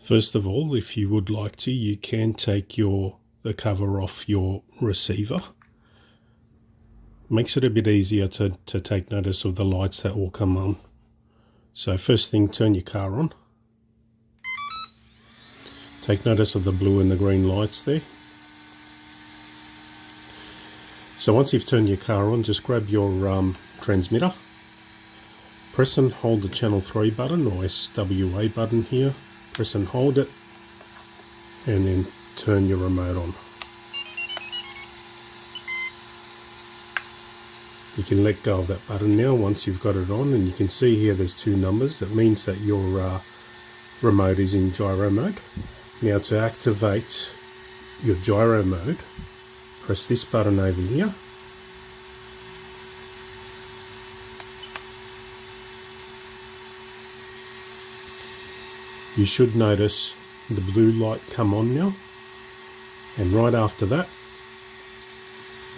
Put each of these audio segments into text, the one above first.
First of all, if you would like to, you can take the cover off your receiver. Makes it a bit easier to take notice of the lights that will come on. So first thing, turn your car on. Take notice of the blue and the green lights there. So once you've turned your car on, just grab your transmitter. Press and hold the channel 3 button or SWA button here. Press and hold it, and then turn your remote on. You can let go of that button now once you've got it on, and you can see here there's 2 numbers. That means that your remote is in gyro mode. Now to activate your gyro mode, press this button over here. You should notice the blue light come on now, and right after that,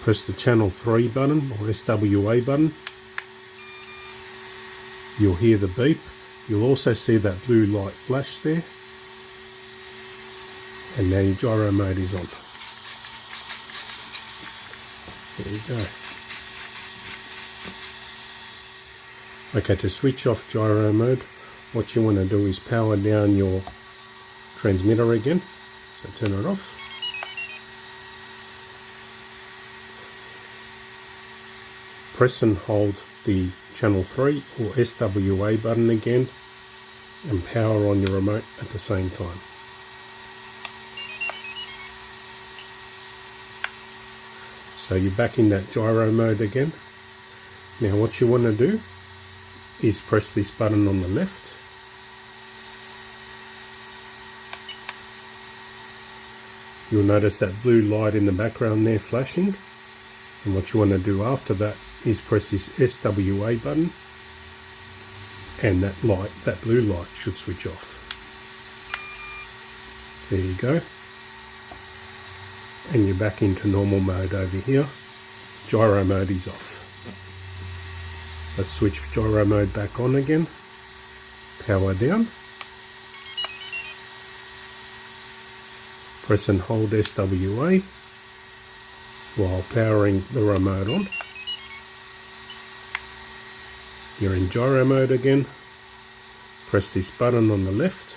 press the channel 3 button or SWA button. You'll hear the beep. You'll also see that blue light flash there, and now your gyro mode is on. There you go. Okay, to switch off gyro mode, what you want to do is power down your transmitter again. So turn it off. Press and hold the channel 3 or SWA button again and power on your remote at the same time. So you're back in that gyro mode again. Now what you want to do is press this button on the left. You'll notice that blue light in the background there flashing, and what you want to do after that is press this SWA button, and that blue light should switch off. There you go, and you're back into normal mode over here. Gyro mode is off. Let's switch gyro mode back on again. Power down. Press and hold SWA while powering the remote on. You're in gyro mode again. Press this button on the left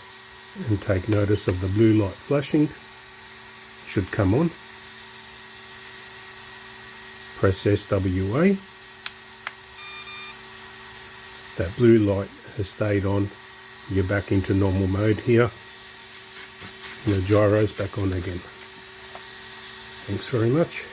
and take notice of the blue light flashing. Should come on. Press SWA. That blue light has stayed on. You're back into normal mode here. And the gyro's back on again. Thanks very much.